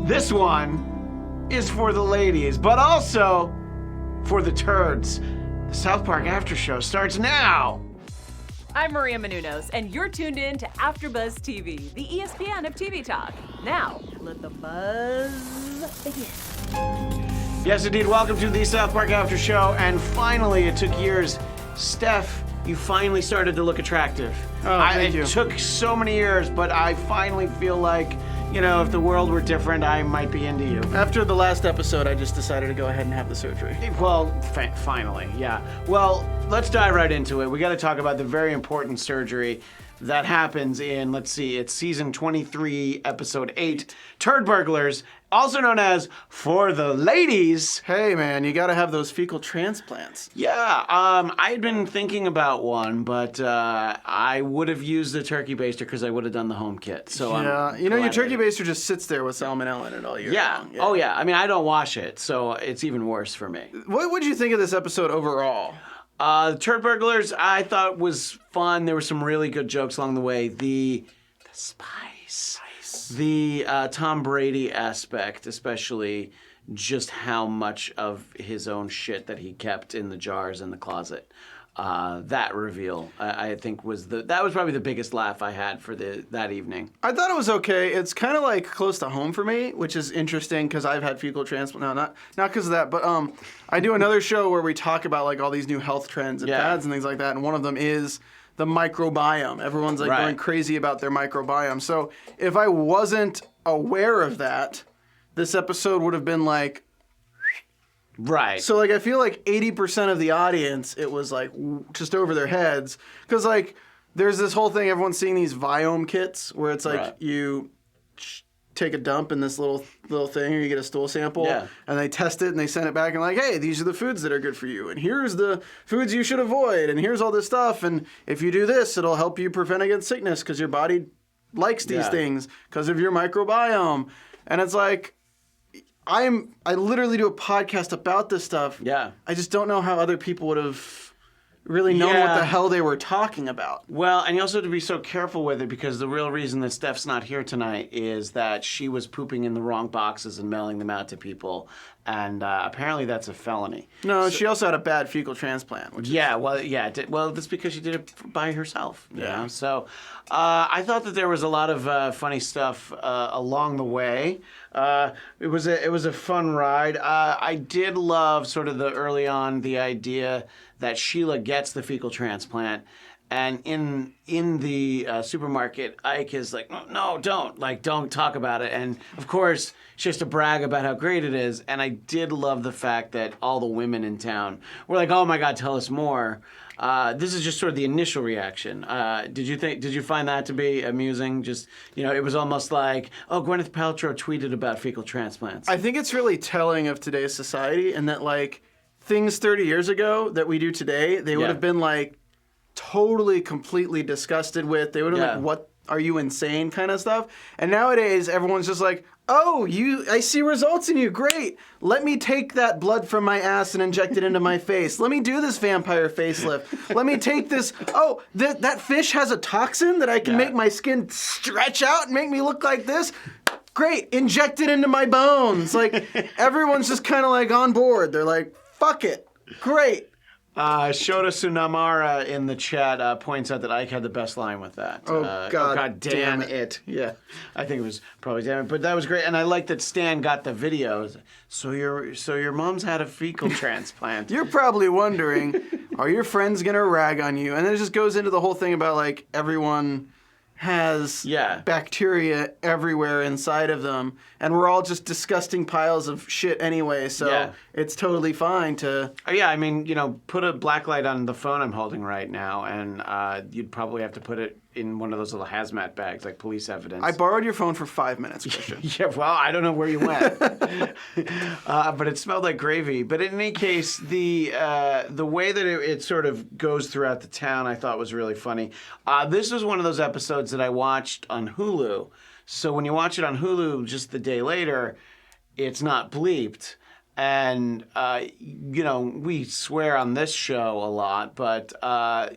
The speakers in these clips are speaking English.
This one is for the ladies, but also for the turds. The South Park After Show starts now. I'm Maria Menounos, and you're tuned in to AfterBuzz TV, the ESPN of TV talk. Now, let the buzz begin. Yes, indeed. Welcome to the South Park After Show. And finally, it took years. Steph, you finally started to look attractive. Oh, thank you. It took so many years, but I finally feel like, you know, if the world were different, I might be into you. After the last episode, I just decided to go ahead and have the surgery. Well, finally, yeah. Well, let's dive right into it. We got to talk about the very important surgery that happens in, let's see, it's season 23, episode 8, Turd Burglars, also known as For the Ladies. Hey, man, you gotta have those fecal transplants. Yeah, I had been thinking about one, but I would have used the turkey baster because I would have done the home kit. So yeah, you know, your turkey baster just sits there with salmonella in it all year long. Yeah. Oh, yeah. I mean, I don't wash it, so it's even worse for me. What would you think of this episode overall? Turd Burglars, I thought was fun. There were some really good jokes along the way. The spice. The Tom Brady aspect, especially just how much of his own shit that he kept in the jars in the closet. That reveal, I think, that was probably the biggest laugh I had for that evening. I thought it was okay. It's kind of like close to home for me, which is interesting because I've had fecal transplant. No, not because of that, but I do another show where we talk about like all these new health trends and fads and things like that, and one of them is the microbiome. Everyone's like going crazy about their microbiome. So if I wasn't aware of that, this episode would have been like. Right. So, like, I feel like 80% of the audience, it was, like, just over their heads. Because, like, there's this whole thing, everyone's seeing these Viome kits where it's, like, you take a dump in this little thing or you get a stool sample and they test it and they send it back and, like, hey, these are the foods that are good for you. And here's the foods you should avoid. And here's all this stuff. And if you do this, it'll help you prevent against sickness because your body likes these things because of your microbiome. And it's, like... I literally do a podcast about this stuff. Yeah. I just don't know how other people would have really known what the hell they were talking about. Well, and you also have to be so careful with it because the real reason that Steph's not here tonight is that she was pooping in the wrong boxes and mailing them out to people. And apparently that's a felony. No, she also had a bad fecal transplant. Well, that's because she did it by herself. You know? So I thought that there was a lot of funny stuff along the way. It was a fun ride. I did love sort of the early on the idea that Sheila gets the fecal transplant. And in the supermarket, Ike is like, no, don't talk about it. And of course, she has to brag about how great it is. And I did love the fact that all the women in town were like, oh my God, tell us more. This is just sort of the initial reaction. Did you find that to be amusing? Just, you know, it was almost like, oh, Gwyneth Paltrow tweeted about fecal transplants. I think it's really telling of today's society and that like things 30 years ago that we do today, they would have been like, totally, completely disgusted with. They would have like, what, are you insane kind of stuff. And nowadays, everyone's just like, oh, I see results in you, great. Let me take that blood from my ass and inject it into my face. Let me do this vampire facelift. Let me take this, that fish has a toxin that I can make my skin stretch out and make me look like this. Great, inject it into my bones. Like, everyone's just kind of like on board. They're like, fuck it, great. Shota Tsunamara in the chat points out that Ike had the best line with that. God damn it. Yeah, I think it was probably damn it. But that was great. And I like that Stan got the videos. So your mom's had a fecal transplant. You're probably wondering, are your friends going to rag on you? And then it just goes into the whole thing about like everyone has bacteria everywhere inside of them, and we're all just disgusting piles of shit anyway, so it's totally fine to... I mean, you know, put a black light on the phone I'm holding right now, and you'd probably have to put it in one of those little hazmat bags, like police evidence. I borrowed your phone for 5 minutes, Christian. Well, I don't know where you went. But it smelled like gravy. But in any case, the way that it sort of goes throughout the town, I thought was really funny. This was one of those episodes that I watched on Hulu. So when you watch it on Hulu just the day later, it's not bleeped. And, you know, we swear on this show a lot, but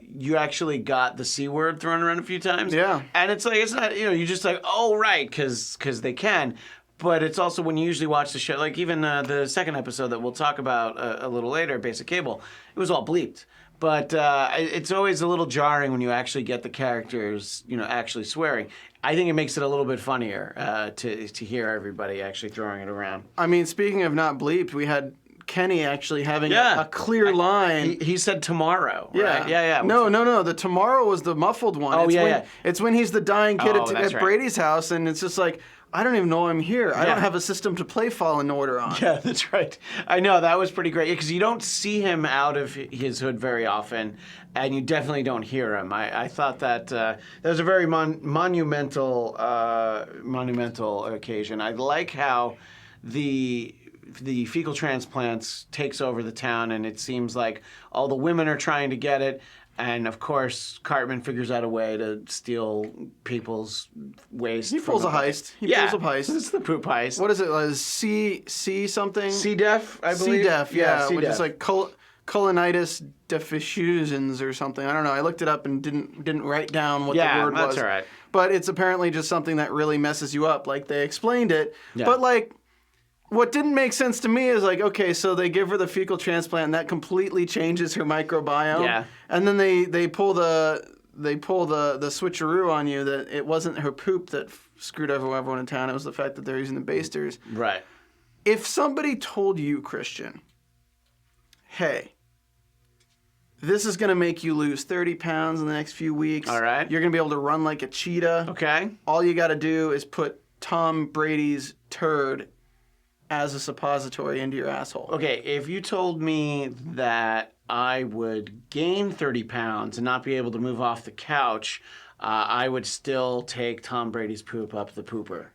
you actually got the C word thrown around a few times. Yeah. And it's like, it's not, you know, you're just like, oh, right, because they can. But it's also when you usually watch the show, like even the second episode that we'll talk about a little later, Basic Cable, it was all bleeped. But it's always a little jarring when you actually get the characters, actually swearing. I think it makes it a little bit funnier to hear everybody actually throwing it around. I mean, speaking of not bleeped, we had Kenny actually having a clear line. He said tomorrow. Yeah. Right? Yeah. No. The tomorrow was the muffled one. Oh, It's when he's the dying kid at right. Brady's house, and it's just like, I don't even know I'm here. I don't have a system to play Fallen Order on. Yeah, that's right. I know, that was pretty great. Because you don't see him out of his hood very often, and you definitely don't hear him. I thought that that was a very monumental occasion. I like how the fecal transplants takes over the town, and it seems like all the women are trying to get it. And, of course, Cartman figures out a way to steal people's waste. He pulls a heist. He pulls a heist. It's the poop heist. What is it? C something? C-Def, I believe? C-Def, yeah. C-Def. Which is like colonitis diffusions or something. I don't know. I looked it up and didn't write down what the word was. Yeah, that's all right. But it's apparently just something that really messes you up. Like, they explained it. Yeah. But, like, what didn't make sense to me is like, okay, so they give her the fecal transplant and that completely changes her microbiome. Yeah. And then they pull the switcheroo on you that it wasn't her poop that screwed over everyone in town. It was the fact that they're using the basters. Right. If somebody told you, Christian, hey, this is going to make you lose 30 pounds in the next few weeks. All right. You're going to be able to run like a cheetah. Okay. All you got to do is put Tom Brady's turd as a suppository into your asshole. Okay, if you told me that I would gain 30 pounds and not be able to move off the couch, I would still take Tom Brady's poop up the pooper.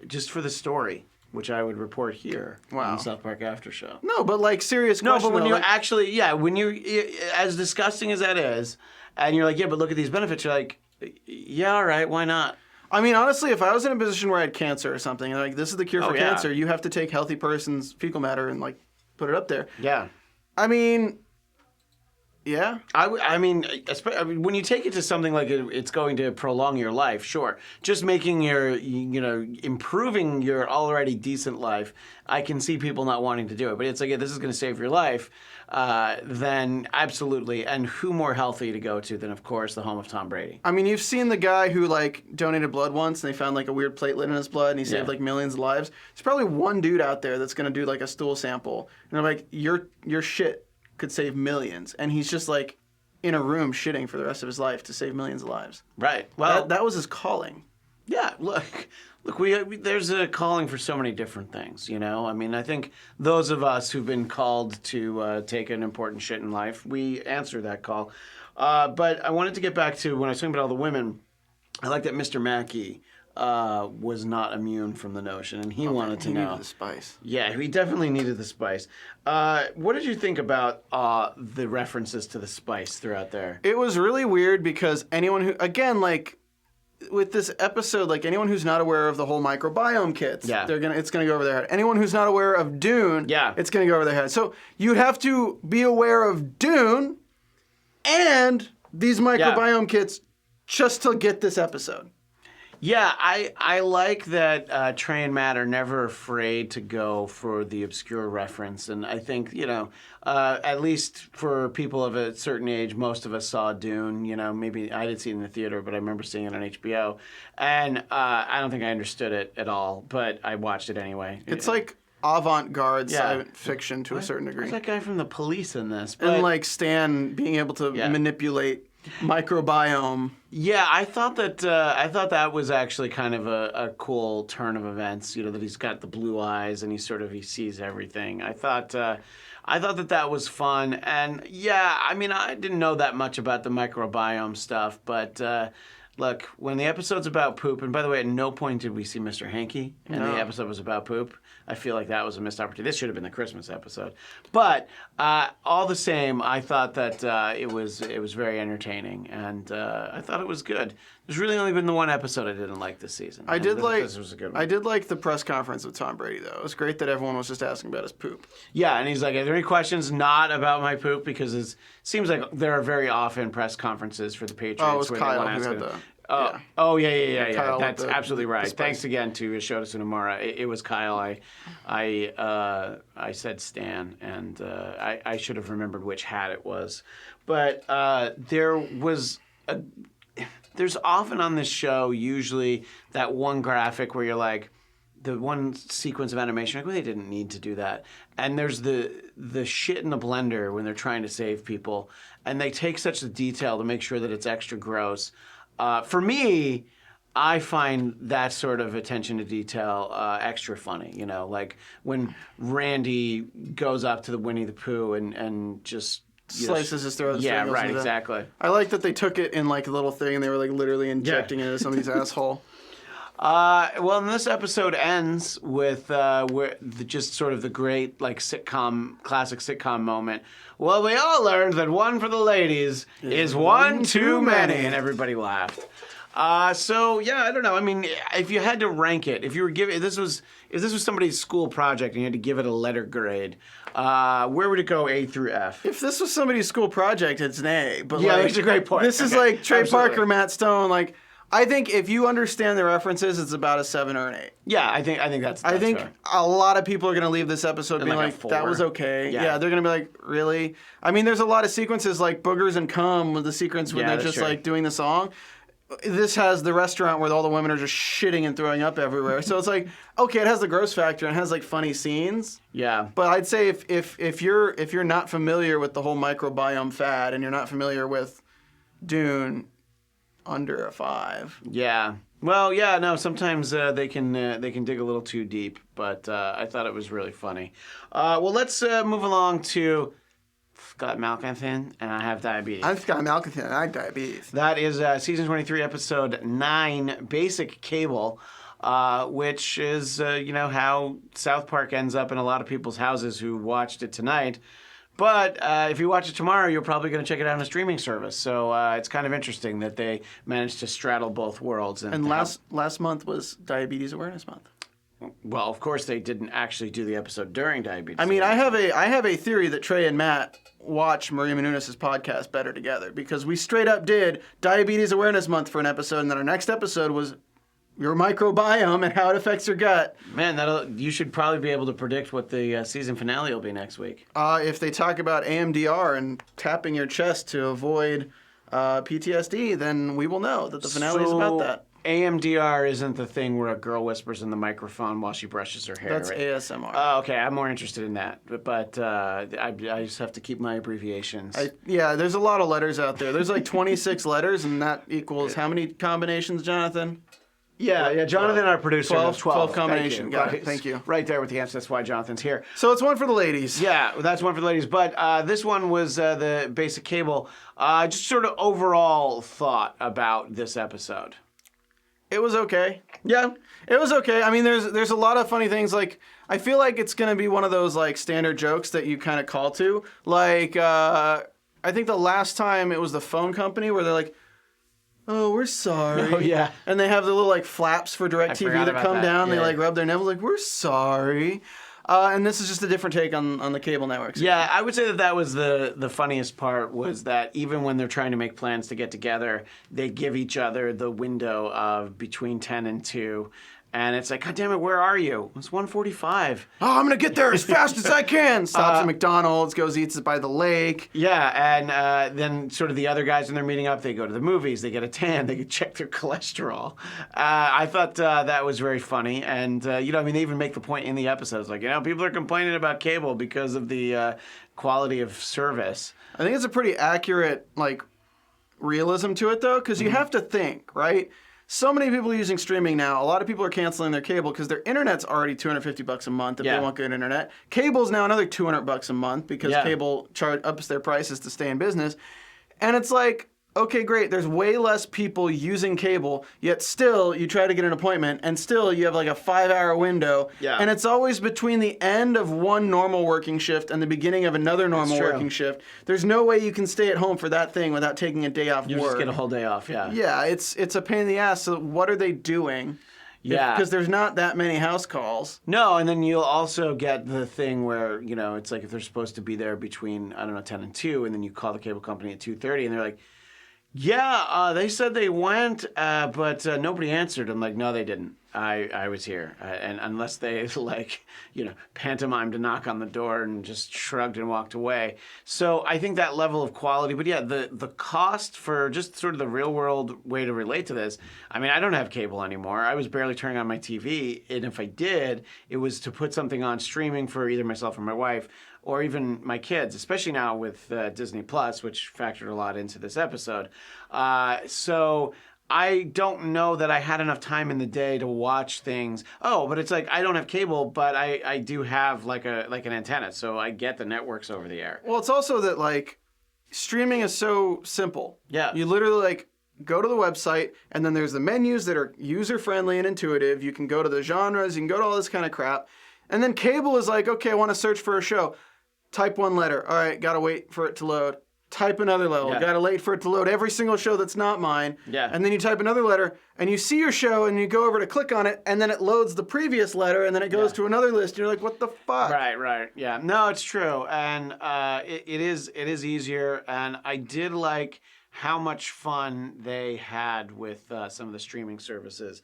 Just for the story, which I would report here on the South Park After Show. No, but like serious No, question. but when though, you like, actually, when you're, as disgusting as that is, and you're like, yeah, but look at these benefits, you're like, yeah, all right, why not? I mean, honestly, if I was in a position where I had cancer or something, and like, this is the cure for yeah. cancer, you have to take healthy person's fecal matter and like put it up there. Yeah. I mean, yeah. I mean, when you take it to something like it's going to prolong your life, sure. Just making improving your already decent life, I can see people not wanting to do it. But it's like, if this is going to save your life, then absolutely. And who more healthy to go to than, of course, the home of Tom Brady? I mean, you've seen the guy who like donated blood once, and they found like a weird platelet in his blood, and he saved like millions of lives. There's probably one dude out there that's going to do like a stool sample, and I'm like, your shit could save millions, and he's just like in a room shitting for the rest of his life to save millions of lives. Right. Well, that was his calling. Yeah. Look, we there's a calling for so many different things. I mean, I think those of us who've been called to take an important shit in life, we answer that call. But I wanted to get back to when I was talking about all the women. I like that Mr. Mackey was not immune from the notion, and he wanted to know. He needed the spice. Yeah, he definitely needed the spice. What did you think about the references to the spice throughout there? It was really weird because anyone who, again, like with this episode, like anyone who's not aware of the whole microbiome kits, it's gonna go over their head. Anyone who's not aware of Dune, it's gonna go over their head. So you'd have to be aware of Dune and these microbiome kits just to get this episode. Yeah, I like that Trey and Matt are never afraid to go for the obscure reference. And I think, at least for people of a certain age, most of us saw Dune. Maybe I didn't see it in the theater, but I remember seeing it on HBO. And I don't think I understood it at all, but I watched it anyway. It's like avant-garde science fiction to a certain degree. There's that guy from The Police in this. And like Stan being able to manipulate microbiome. Yeah, I thought that was actually kind of a cool turn of events. That he's got the blue eyes and he sees everything. I thought that was fun, and I mean, I didn't know that much about the microbiome stuff, but look, when the episode's about poop, and by the way, at no point did we see Mr. Hanky, and the episode was about poop. I feel like that was a missed opportunity. This should have been the Christmas episode. But all the same, I thought that it was very entertaining, and I thought it was good. There's really only been the one episode I didn't like this season. This was a good one. I did like the press conference with Tom Brady, though. It was great that everyone was just asking about his poop. Yeah, and he's like, are there any questions not about my poop? Because it seems like there are very often press conferences for the Patriots. Oh, it was Kyle who had Yeah. Kyle That's with the- absolutely right. the spice. Thanks again to Shota Tsunemura. It was Kyle. I said Stan, and I should have remembered which hat it was. But there's often on this show usually that one graphic where you're like, the one sequence of animation, like, well, they didn't need to do that. And there's the shit in the blender when they're trying to save people, and they take such the detail to make sure that it's extra gross. For me, I find that sort of attention to detail extra funny. You know, like when Randy goes up to the Winnie the Pooh and just slices his throat. Yeah, right, exactly. I like that they took it in like a little thing and they were like literally injecting it into somebody's asshole. Well, and this episode ends with just sort of the great like classic sitcom moment. Well, we all learned that one for the ladies is one too many, and everybody laughed. So yeah, I don't know. I mean, if you had to rank it, if this was somebody's school project and you had to give it a letter grade, where would it go, A through F? If this was somebody's school project, it's an A. But yeah, like, that's a great point. This is like Trey Parker, Matt Stone, like. I think if you understand the references, it's about a 7 or an 8. Yeah, I think that's I think fair. a lot of people are going to leave this episode being like that was okay. Yeah, they're going to be like, really? I mean, there's a lot of sequences like Boogers and Cum with the sequence when they're just like doing the song. This has the restaurant where all the women are just shitting and throwing up everywhere. So it's like, okay, it has the gross factor and it has like funny scenes. Yeah. But I'd say if you're not familiar with the whole microbiome fad and you're not familiar with Dune, under a 5. Yeah. Well, yeah, no, sometimes they can dig a little too deep, but I thought it was really funny. Well, let's move along to Scott Malkinson, and I have diabetes. I'm Scott Malkinson, and I have diabetes. That is season 23, episode 9, Basic Cable, which is, how South Park ends up in a lot of people's houses who watched it tonight. But if you watch it tomorrow, you're probably going to check it out on a streaming service. So it's kind of interesting that they managed to straddle both worlds. And last month was Diabetes Awareness Month. Well, of course, they didn't actually do the episode during Diabetes. I mean, I have a theory that Trey and Matt watch Maria Menounos' podcast better together because we straight up did Diabetes Awareness Month for an episode, and then our next episode was your microbiome and how it affects your gut. Man, you should probably be able to predict what the season finale will be next week. If they talk about AMDR and tapping your chest to avoid PTSD, then we will know that the finale is about that. AMDR isn't the thing where a girl whispers in the microphone while she brushes her hair. That's right? ASMR. Oh, okay. I'm more interested in that. But I just have to keep my abbreviations. There's a lot of letters out there. There's like 26 letters, and that equals how many combinations, Jonathan? Yeah, Jonathan, our producer, 12 combination. Got it. Thank you. Right there with the answer. That's why Jonathan's here. So it's one for the ladies. Yeah, that's one for the ladies. But this one was the Basic Cable. Just sort of overall thought about this episode. It was okay. Yeah. It was okay. I mean, there's a lot of funny things. Like, I feel like it's going to be one of those, like, standard jokes that you kind of call to. Like, I think the last time it was the phone company where they're like, oh, we're sorry. Oh, yeah. And they have the little, like, flaps for DirecTV that come down. Yeah. They, like, rub their nipples like, we're sorry. And this is just a different take on the cable networks. Yeah, I would say that was the funniest part was that even when they're trying to make plans to get together, they give each other the window of between 10 and 2. And it's like, God damn it, where are you? It's 1:45. Oh, I'm going to get there as fast as I can. Stops at McDonald's, goes eats it by the lake. Yeah, and then sort of the other guys when they're meeting up, they go to the movies, they get a tan, they check their cholesterol. I thought that was very funny. And, they even make the point in the episodes, like, people are complaining about cable because of the quality of service. I think it's a pretty accurate, like, realism to it, though, because you have to think, right? So many people are using streaming now. A lot of people are canceling their cable because their internet's already $250 a month if they want good internet. Cable's now another $200 a month because cable ups their prices to stay in business. And it's like, okay, great. There's way less people using cable, yet still you try to get an appointment, and still you have like a 5-hour window. Yeah. And it's always between the end of one normal working shift and the beginning of another normal working shift. There's no way you can stay at home for that thing without taking a day off work. You just get a whole day off, yeah. Yeah, it's a pain in the ass. So what are they doing? Yeah. Because there's not that many house calls. No, and then you'll also get the thing where, it's like if they're supposed to be there between, 10 and 2, and then you call the cable company at 2:30, and they're like, Yeah, they said they went, but nobody answered. I'm like, no, they didn't. I was here, and unless they pantomimed a knock on the door and just shrugged and walked away. So I think that level of quality. But yeah, the cost for just sort of the real world way to relate to this. I mean, I don't have cable anymore. I was barely turning on my TV, and if I did, it was to put something on streaming for either myself or my wife, or even my kids, especially now with Disney Plus, which factored a lot into this episode. So I don't know that I had enough time in the day to watch things. Oh, but it's like I don't have cable, but I do have like an antenna, so I get the networks over the air. Well, it's also that like streaming is so simple. Yeah. You literally like go to the website, and then there's the menus that are user-friendly and intuitive. You can go to the genres, you can go to all this kind of crap. And then cable is like, okay, I want to search for a show. Type one letter. All right, gotta wait for it to load. Type another letter. Yeah. Gotta wait for it to load every single show that's not mine. Yeah. And then you type another letter, and you see your show, and you go over to click on it, and then it loads the previous letter, and then it goes to another list. And you're like, what the fuck? Right. Yeah. No, it's true, and it is easier, and I did like how much fun they had with some of the streaming services.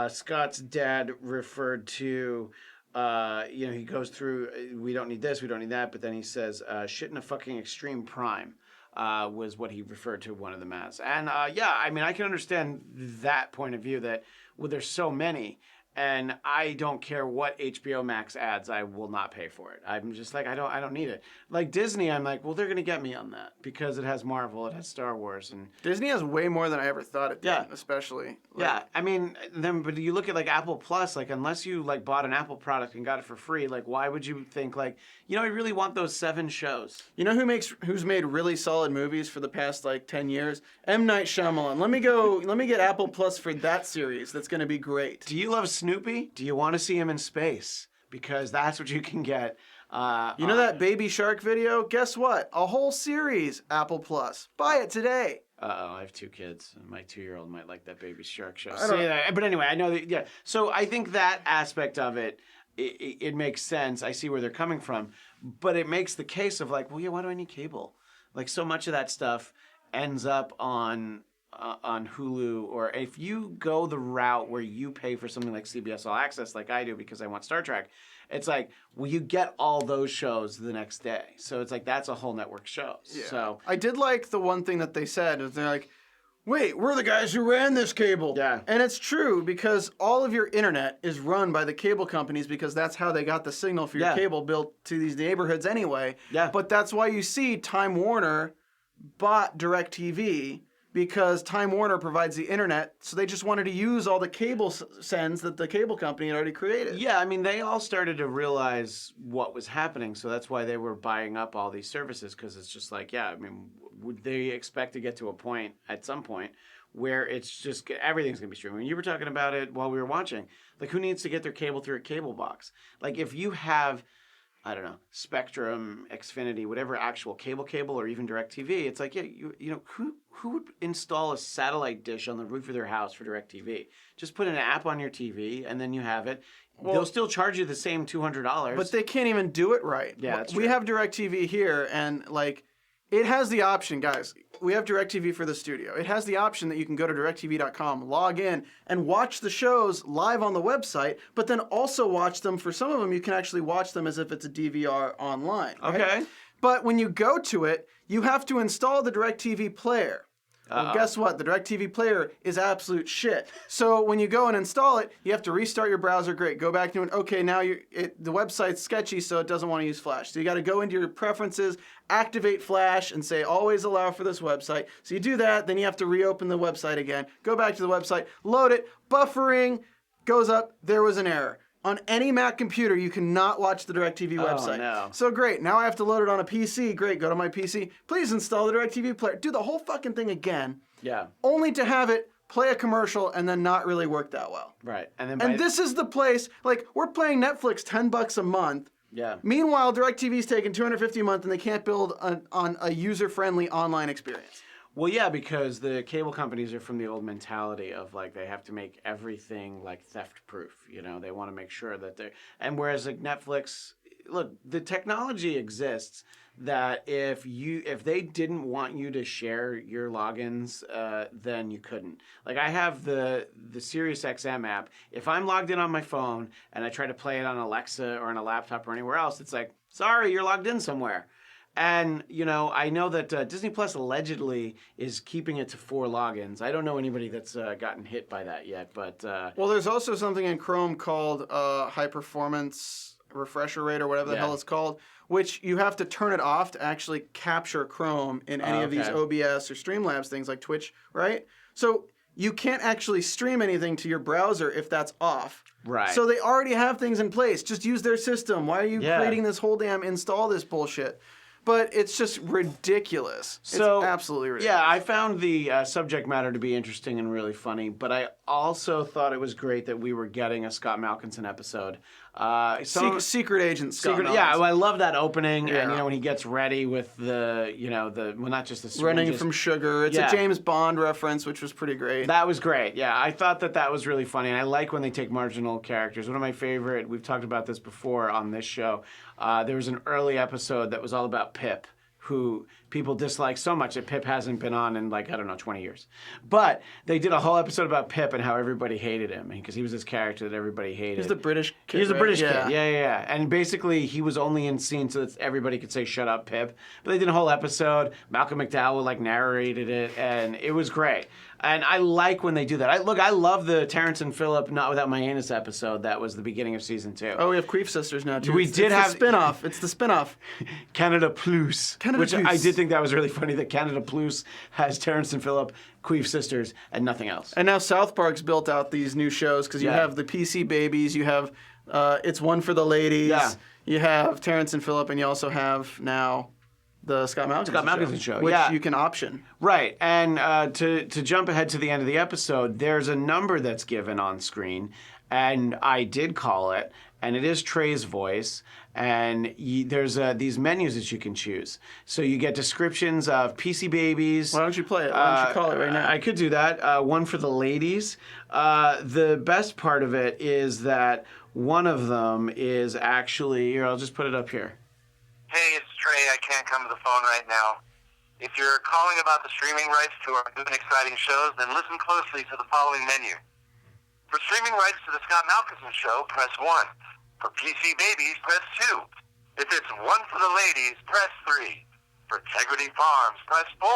Scott's dad referred to. He goes through, we don't need this, we don't need that, but then he says, shit in a fucking extreme prime, was what he referred to one of them as. And, I mean, I can understand that point of view that, well, there's so many, and I don't care what HBO Max adds, I will not pay for it. I'm just like, I don't need it. Like Disney, I'm like, well, they're going to get me on that because it has Marvel, it has Star Wars, and Disney has way more than I ever thought it did, especially. Yeah, I mean, but you look at like Apple Plus, like unless you like bought an Apple product and got it for free, like why would you think like, I really want those 7 shows? You know who's made really solid movies for the past like 10 years? M. Night Shyamalan. Let me get Apple Plus for that series. That's going to be great. Do you love Snoopy? Do you want to see him in space? Because that's what you can get. You know that Baby Shark video? Guess what? A whole series, Apple Plus. Buy it today. I have 2 kids. My 2-year-old might like that Baby Shark show. But anyway, I know that, yeah. So I think that aspect of it makes sense. I see where they're coming from. But it makes the case of like, well, yeah, why do I need cable? Like so much of that stuff ends up on Hulu, or if you go the route where you pay for something like CBS All Access like I do because I want Star Trek, it's like, well, you get all those shows the next day. So it's like, that's a whole network shows. Yeah. So I did like the one thing that they said, is they're like, wait, we're the guys who ran this cable. Yeah. And it's true, because all of your internet is run by the cable companies, because that's how they got the signal for your cable built to these neighborhoods anyway. Yeah. But that's why you see Time Warner bought DirecTV, because Time Warner provides the internet, so they just wanted to use all the cable sends that the cable company had already created. Yeah, I mean, they all started to realize what was happening, so that's why they were buying up all these services, because it's just like, yeah, I mean, would they expect to get to a point, at some point, where it's just, everything's going to be streaming? You were talking about it while we were watching. Like, who needs to get their cable through a cable box? Like, if you have, I don't know, Spectrum, Xfinity, whatever actual cable, or even DirecTV, it's like, yeah, who would install a satellite dish on the roof of their house for DirecTV? Just put an app on your TV, and then you have it. Well, they'll still charge you the same $200. But they can't even do it right. Yeah, that's true. We have DirecTV here, and like, it has the option, guys. We have DirecTV for the studio. It has the option that you can go to directv.com, log in, and watch the shows live on the website, but then also watch them. For some of them, you can actually watch them as if it's a DVR online. Right? Okay. But when you go to it, you have to install the DirecTV player. Well, guess what? The DirecTV player is absolute shit. So when you go and install it, you have to restart your browser. Great. Go back to it. Okay, now the website's sketchy, so it doesn't want to use Flash. So you got to go into your preferences, activate Flash, and say always allow for this website. So you do that, then you have to reopen the website again. Go back to the website, load it, buffering, goes up, there was an error. On any Mac computer, you cannot watch the DirecTV website. No. So great, now I have to load it on a PC. Great, go to my PC. Please install the DirecTV player. Do the whole fucking thing again. Yeah. Only to have it play a commercial and then not really work that well. Right. And this is the place, like, we're paying Netflix $10 a month. Yeah. Meanwhile, DirecTV's taking $250 a month and they can't build on a user-friendly online experience. Well, yeah, because the cable companies are from the old mentality of like they have to make everything like theft proof. They want to make sure that they're, and whereas like Netflix, look, the technology exists that if they didn't want you to share your logins, then you couldn't. Like I have the SiriusXM app. If I'm logged in on my phone and I try to play it on Alexa or on a laptop or anywhere else, it's like, sorry, you're logged in somewhere. And, I know that Disney Plus allegedly is keeping it to 4 logins. I don't know anybody that's gotten hit by that yet, but... Well, there's also something in Chrome called high performance refresher rate or whatever the hell it's called, which you have to turn it off to actually capture Chrome in any of these OBS or Streamlabs things like Twitch, right? So you can't actually stream anything to your browser if that's off. Right. So they already have things in place. Just use their system. Why are you creating this whole damn install this bullshit? But it's just ridiculous. So, it's absolutely ridiculous. Yeah, I found the subject matter to be interesting and really funny, but I also thought it was great that we were getting a Scott Malkinson episode. Secret Agent Scott Malkinson. Yeah, I love that opening, and when he gets ready with the not just the syringes. Running from sugar. It's a James Bond reference, which was pretty great. That was great. Yeah, I thought that was really funny, and I like when they take marginal characters. One of my favorite, we've talked about this before on this show, there was an early episode that was all about Pip, who people dislike so much that Pip hasn't been on in 20 years. But they did a whole episode about Pip and how everybody hated him because he was this character that everybody hated. He's the British kid. He was the British kid. Yeah. And basically, he was only in scene so that everybody could say, "Shut up, Pip." But they did a whole episode. Malcolm McDowell narrated it, and it was great. And I like when they do that. I love the Terrence and Phillip Not Without My Anus episode. That was the beginning of season 2. Oh, we have Queef Sisters now, too. It's the spinoff. It's the spinoff. Canada Plus. Which I did think that was really funny that Canada Plus has Terrence and Phillip, Queef Sisters, and nothing else. And now South Park's built out these new shows because you have the PC Babies, you have It's One for the Ladies, you have Terrence and Phillip, and you also have now the Scott Malkinson show, which you can option. Right, and to jump ahead to the end of the episode, there's a number that's given on screen, and I did call it, and it is Treys Voice, and there's these menus that you can choose. So you get descriptions of PC Babies. Why don't you play it? Why don't you call it right now? I could do that. One for the ladies. The best part of it is that one of them is actually, here, I'll just put it up here. Hey, it's Trey. I can't come to the phone right now. If you're calling about the streaming rights to our new and exciting shows, then listen closely to the following menu. For streaming rights to the Scott Malkinson show, press 1. For PC Babies, press 2. If it's One for the Ladies, press 3. For Integrity Farms, press 4.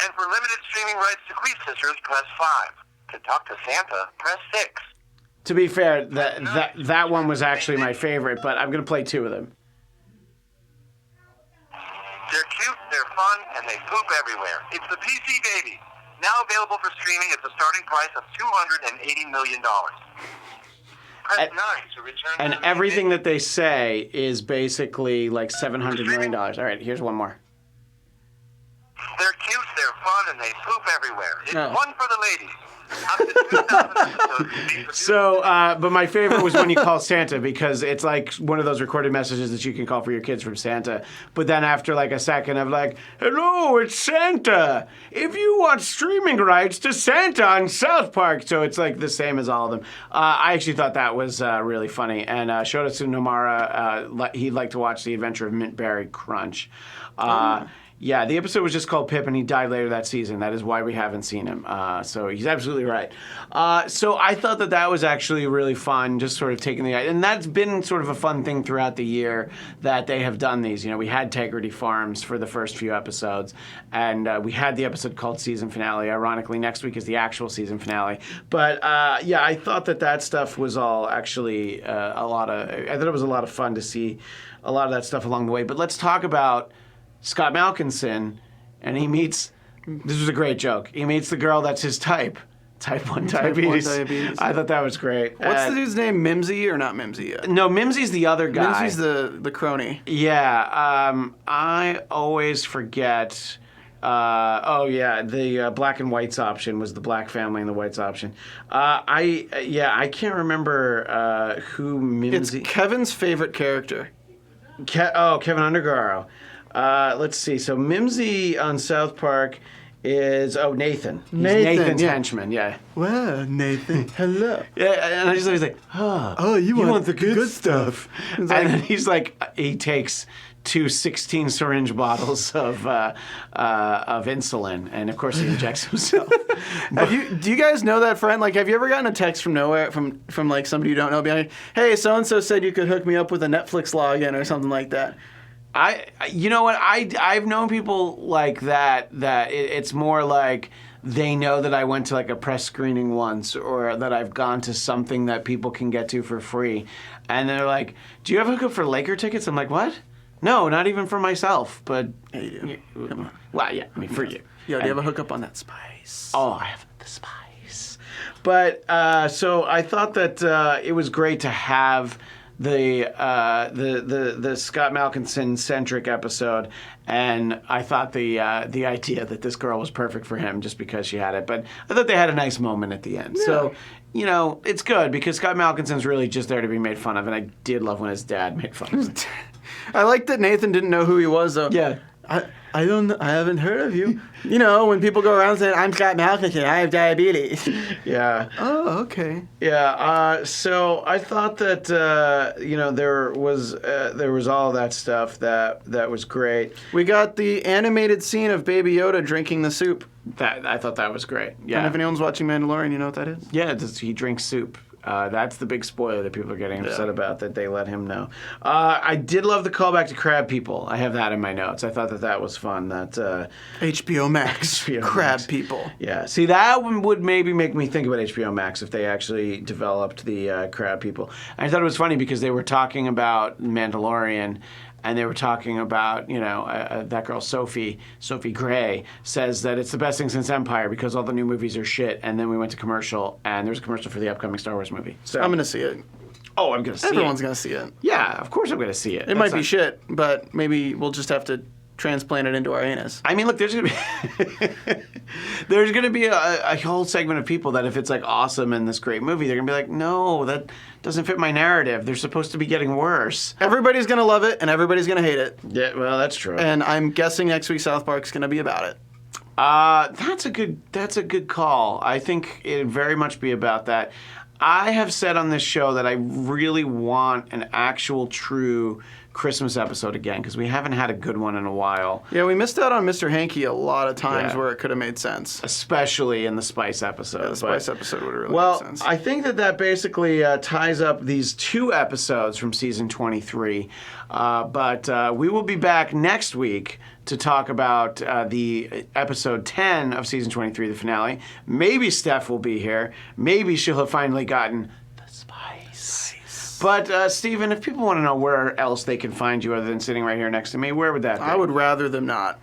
And for limited streaming rights to Queef Sisters, press 5. To talk to Santa, press 6. To be fair, that one was actually my favorite, but I'm going to play 2 of them. They're cute, they're fun, and they poop everywhere. It's the PC Baby. Now available for streaming at the starting price of $280 million. Press 9 to return. And everything that they say is basically like $700 million. All right, here's one more. They're cute, they're fun, and they poop everywhere. It's One for the Ladies. Up to 2,000 episodes. So, but my favorite was when you call Santa because it's like one of those recorded messages that you can call for your kids from Santa. But then after like a second of like, "Hello, it's Santa. If you want streaming rights to Santa on South Park." So it's like the same as all of them. I actually thought that was really funny. And Shota Nomara, he'd like to watch The Adventure of Mint Berry Crunch. Yeah, the episode was just called Pip, and he died later that season. That is why we haven't seen him. So he's absolutely right. So I thought that was actually really fun, just sort of taking and that's been sort of a fun thing throughout the year that they have done these. We had Integrity Farms for the first few episodes, and we had the episode called Season Finale. Ironically, next week is the actual season finale. But yeah, I thought that stuff was all actually I thought it was a lot of fun to see a lot of that stuff along the way. But let's talk about Scott Malkinson, and he meets, this was a great joke, he meets the girl that's his type 1 diabetes. I thought that was great. What's the dude's name, Mimsy or not Mimsy yet? No, Mimsy's the other guy. Mimsy's the crony. Yeah, I always forget, the black and whites option was the black family and the whites option. I can't remember who Mimsy. It's Kevin's favorite character. Kevin Undergaro. Let's see. So Mimsy on South Park is Nathan. He's Nathan, Nathan's yeah. henchman. Yeah. Well, Nathan, hello. Yeah, and I just always like, you want the good stuff. And then he's like, he takes 2 16 syringe bottles of insulin, and of course he injects himself. Do you guys know that friend? Like, have you ever gotten a text from nowhere from like somebody you don't know, being like, "Hey, so and so said you could hook me up with a Netflix login or something like that"? You know what? I've known people like that. It's more like they know that I went to like a press screening once, or that I've gone to something that people can get to for free, and they're like, "Do you have a hookup for Laker tickets?" I'm like, "What? No, not even for myself." But Yeah, you do. Come on. well, yeah, I mean for you. Yo, do you have a hookup on that spice? Oh, I have the spice. But so I thought that it was great to have the Scott Malkinson centric episode, and I thought the idea that this girl was perfect for him just because she had it. But I thought they had a nice moment at the end. Yeah. So it's good because Scott Malkinson's really just there to be made fun of, and I did love when his dad made fun of him. I like that Nathan didn't know who he was though. Yeah. I haven't heard of you. When people go around saying, "I'm Scott Malkinson, I have diabetes." Yeah. Oh, okay. Yeah. So I thought that there was all that stuff that was great. We got the animated scene of Baby Yoda drinking the soup. That I thought that was great. Yeah. And if anyone's watching Mandalorian, you know what that is? Yeah. He drinks soup. That's the big spoiler that people are getting upset about, that they let him know. I did love the callback to Crab People. I have that in my notes. I thought that was fun. That HBO Max. Crab Max. People. Yeah. See, that one would maybe make me think about HBO Max if they actually developed the Crab People. I thought it was funny because they were talking about Mandalorian, and they were talking about, that girl Sophie Gray says that it's the best thing since Empire because all the new movies are shit. And then we went to commercial, and there's a commercial for the upcoming Star Wars movie. So I'm going to see it. Oh, I'm going to see it. Everyone's going to see it. Yeah, of course I'm going to see it. It might be shit, but maybe we'll just have to transplant it into our anus. I mean, look, there's going to be a whole segment of people that if it's like awesome and this great movie, they're going to be like, no, that doesn't fit my narrative. They're supposed to be getting worse. Everybody's going to love it and everybody's going to hate it. Yeah, well, that's true. And I'm guessing next week South Park's going to be about it. That's a good call. I think it'd very much be about that. I have said on this show that I really want an actual true Christmas episode again because we haven't had a good one in a while. Yeah, we missed out on Mr. Hanky a lot of times where it could have made sense. Especially in the Spice episode. Yeah, the Spice episode would have really made sense. Well, I think that basically ties up these 2 episodes from season 23. But we will be back next week to talk about the episode 10 of season 23, the finale. Maybe Steph will be here. Maybe she'll have finally gotten the spice. But, Steven, if people want to know where else they can find you other than sitting right here next to me, where would that be? I would rather them not.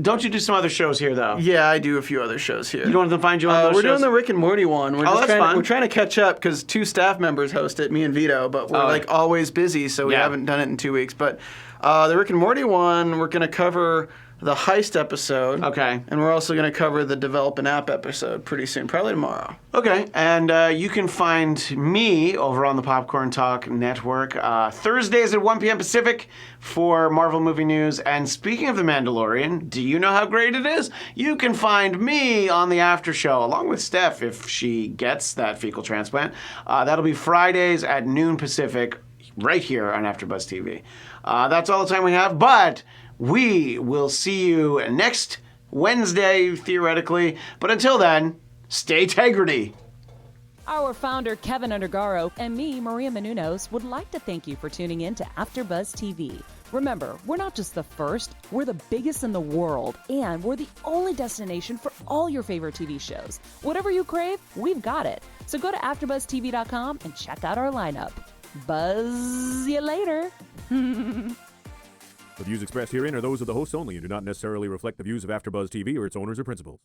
Don't you do some other shows here, though? Yeah, I do a few other shows here. You don't want them to find you on those we're shows? doing the Rick and Morty one. That's fun. We're trying to catch up because 2 staff members host it, me and Vito, but we're always busy, so we haven't done it in 2 weeks. But the Rick and Morty one, we're going to cover the heist episode. Okay. And we're also going to cover the develop an app episode pretty soon, probably tomorrow. Okay. And you can find me over on the Popcorn Talk Network Thursdays at 1 p.m. Pacific for Marvel movie news. And speaking of The Mandalorian, do you know how great it is? You can find me on the after show along with Steph if she gets that fecal transplant. That'll be Fridays at noon Pacific right here on AfterBuzz TV. That's all the time we have, but we will see you next Wednesday, theoretically. But until then, stay integrity. Our founder, Kevin Undergaro, and me, Maria Menounos, would like to thank you for tuning in to AfterBuzz TV. Remember, we're not just the first, we're the biggest in the world, and we're the only destination for all your favorite TV shows. Whatever you crave, we've got it. So go to AfterBuzzTV.com and check out our lineup. Buzz you later. The views expressed herein are those of the hosts only and do not necessarily reflect the views of AfterBuzz TV or its owners or principals.